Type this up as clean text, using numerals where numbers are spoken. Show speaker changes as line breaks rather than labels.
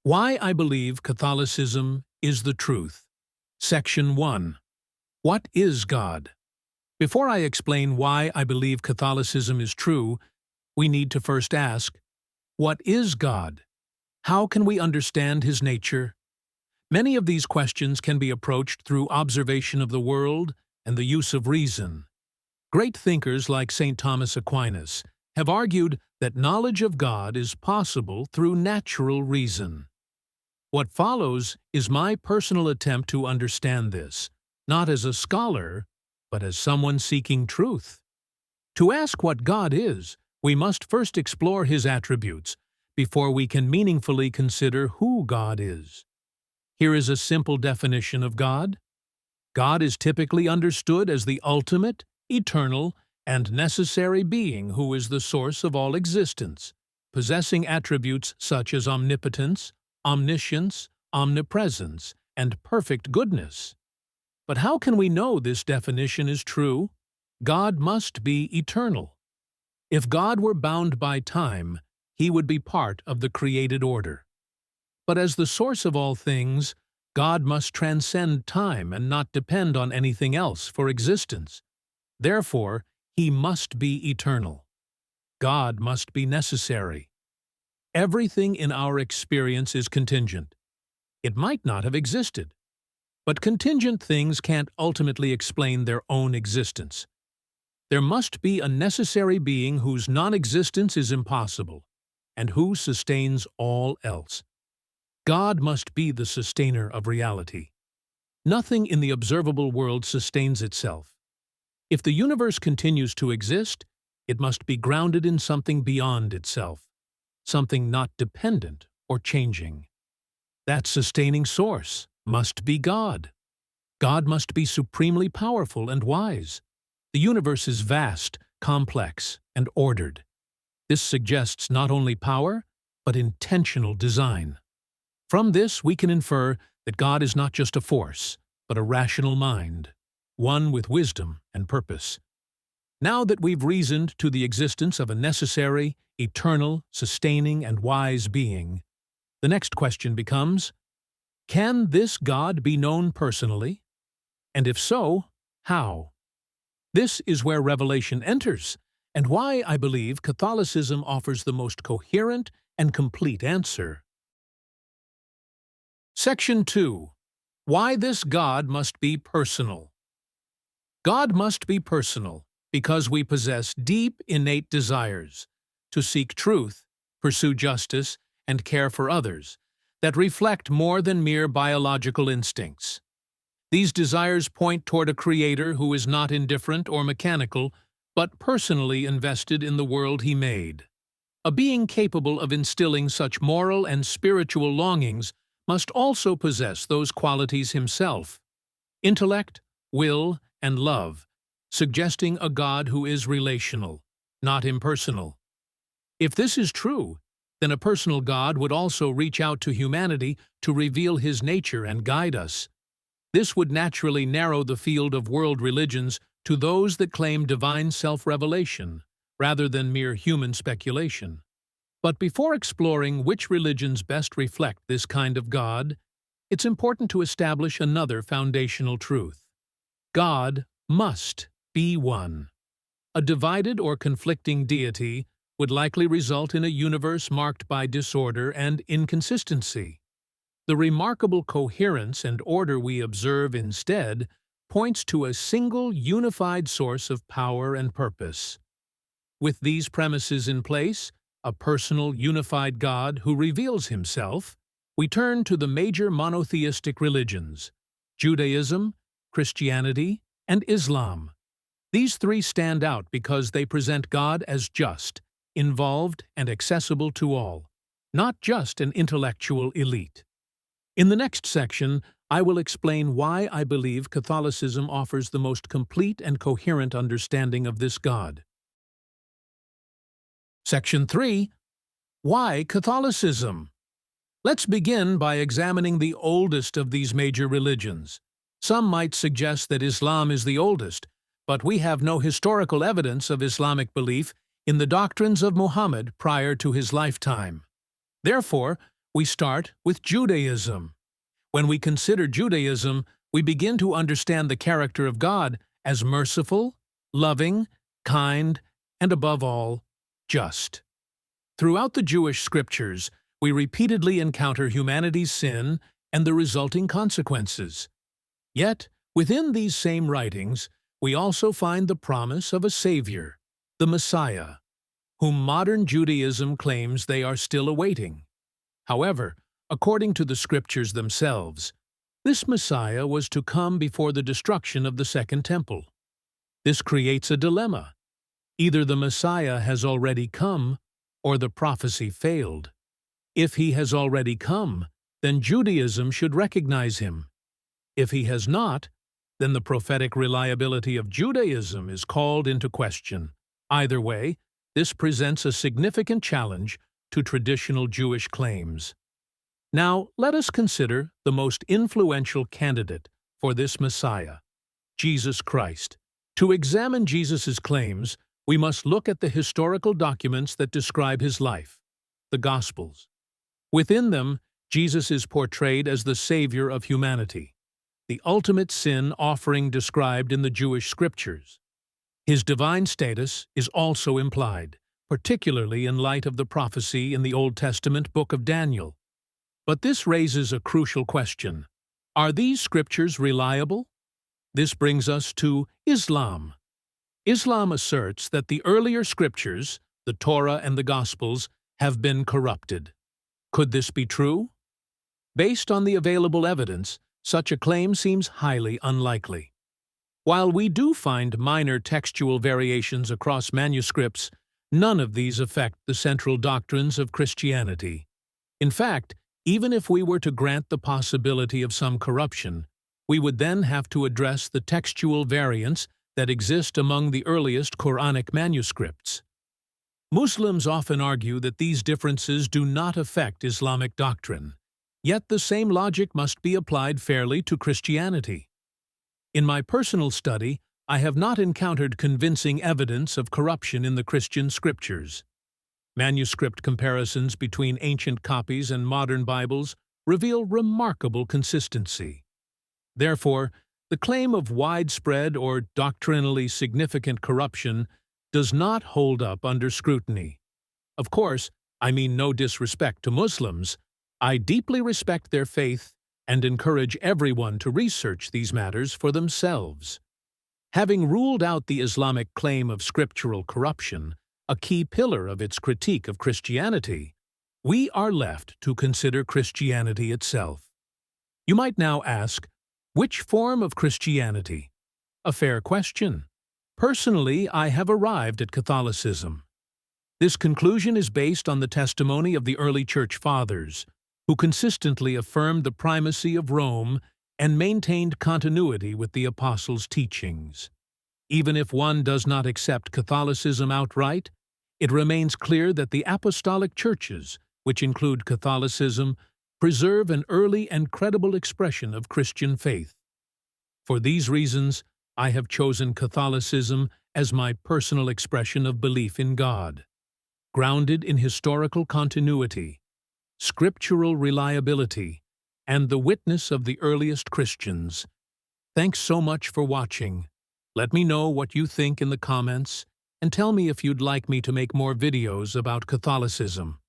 Why I believe Catholicism is the truth. Section 1. What is God? Before I explain why I believe Catholicism is true, we need to first ask, what is God? How can we understand His nature? Many of these questions can be approached through observation of the world and the use of reason. Great thinkers like St. Thomas Aquinas have argued that knowledge of God is possible through natural reason. What follows is my personal attempt to understand this, not as a scholar, but as someone seeking truth. To ask what God is, we must first explore His attributes before we can meaningfully consider who God is. Here is a simple definition of God. God is typically understood as the ultimate, eternal, and necessary being who is the source of all existence, possessing attributes such as omnipotence, omniscience, omnipresence, and perfect goodness. But how can we know this definition is true? God must be eternal. If God were bound by time, He would be part of the created order. But as the source of all things, God must transcend time and not depend on anything else for existence. Therefore, He must be eternal. God must be necessary. Everything in our experience is contingent. It might not have existed. But contingent things can't ultimately explain their own existence. There must be a necessary being whose non-existence is impossible, and who sustains all else. God must be the sustainer of reality. Nothing in the observable world sustains itself. If the universe continues to exist, it must be grounded in something beyond itself, something not dependent or changing. That sustaining source must be God. God must be supremely powerful and wise. The universe is vast, complex, and ordered. This suggests not only power, but intentional design. From this, we can infer that God is not just a force, but a rational mind, one with wisdom and purpose. Now that we've reasoned to the existence of a necessary, eternal, sustaining, and wise being, the next question becomes, can this God be known personally? And if so, how? This is where revelation enters, and why I believe Catholicism offers the most coherent and complete answer. Section 2. Why this God must be personal. God must be personal because we possess deep, innate desires to seek truth, pursue justice, and care for others that reflect more than mere biological instincts. These desires point toward a Creator who is not indifferent or mechanical, but personally invested in the world He made. A being capable of instilling such moral and spiritual longings must also possess those qualities himself: intellect, will, and love, suggesting a God who is relational, not impersonal. If this is true, then a personal God would also reach out to humanity to reveal His nature and guide us. This would naturally narrow the field of world religions to those that claim divine self-revelation, rather than mere human speculation. But before exploring which religions best reflect this kind of God, it's important to establish another foundational truth. God must be one. A divided or conflicting deity would likely result in a universe marked by disorder and inconsistency. The remarkable coherence and order we observe instead points to a single unified source of power and purpose. With these premises in place, a personal, unified God who reveals Himself, we turn to the major monotheistic religions: Judaism, Christianity, and Islam. These three stand out because they present God as just, involved, and accessible to all, not just an intellectual elite. In the next section, I will explain why I believe Catholicism offers the most complete and coherent understanding of this God. Section 3. Why Catholicism? Let's begin by examining the oldest of these major religions. Some might suggest that Islam is the oldest, but we have no historical evidence of Islamic belief in the doctrines of Muhammad prior to his lifetime. Therefore, We start with Judaism. When we consider Judaism, we begin to understand the character of God as merciful, loving, kind, and above all, just. Throughout the Jewish scriptures, we repeatedly encounter humanity's sin and the resulting consequences. Yet, within these same writings, we also find the promise of a Savior, the Messiah, whom modern Judaism claims they are still awaiting. However, according to the scriptures themselves, this Messiah was to come before the destruction of the Second Temple. This creates a dilemma. Either the Messiah has already come, or the prophecy failed. If he has already come, then Judaism should recognize him. If he has not, then the prophetic reliability of Judaism is called into question. Either way, this presents a significant challenge to traditional Jewish claims. Now, let us consider the most influential candidate for this Messiah, Jesus Christ. To examine Jesus' claims, we must look at the historical documents that describe his life, the Gospels. Within them, Jesus is portrayed as the Savior of humanity, the ultimate sin offering described in the Jewish scriptures. His divine status is also implied, particularly in light of the prophecy in the Old Testament book of Daniel. But this raises a crucial question. Are these scriptures reliable? This brings us to Islam. Islam asserts that the earlier scriptures, the Torah and the Gospels, have been corrupted. Could this be true? Based on the available evidence, such a claim seems highly unlikely. While we do find minor textual variations across manuscripts, none of these affect the central doctrines of Christianity. In fact, even if we were to grant the possibility of some corruption, we would then have to address the textual variants that exist among the earliest Quranic manuscripts. Muslims often argue that these differences do not affect Islamic doctrine, yet the same logic must be applied fairly to Christianity. In my personal study, I have not encountered convincing evidence of corruption in the Christian scriptures. Manuscript comparisons between ancient copies and modern Bibles reveal remarkable consistency. Therefore, the claim of widespread or doctrinally significant corruption does not hold up under scrutiny. Of course, I mean no disrespect to Muslims. I deeply respect their faith and encourage everyone to research these matters for themselves. Having ruled out the Islamic claim of scriptural corruption, a key pillar of its critique of Christianity, we are left to consider Christianity itself. You might now ask, which form of Christianity? A fair question. Personally, I have arrived at Catholicism. This conclusion is based on the testimony of the early Church Fathers, who consistently affirmed the primacy of Rome and maintained continuity with the Apostles' teachings. Even if one does not accept Catholicism outright, it remains clear that the apostolic churches, which include Catholicism, preserve an early and credible expression of Christian faith. For these reasons, I have chosen Catholicism as my personal expression of belief in God, grounded in historical continuity, scriptural reliability, and the witness of the earliest Christians. Thanks so much for watching. Let me know what you think in the comments, and tell me if you'd like me to make more videos about Catholicism.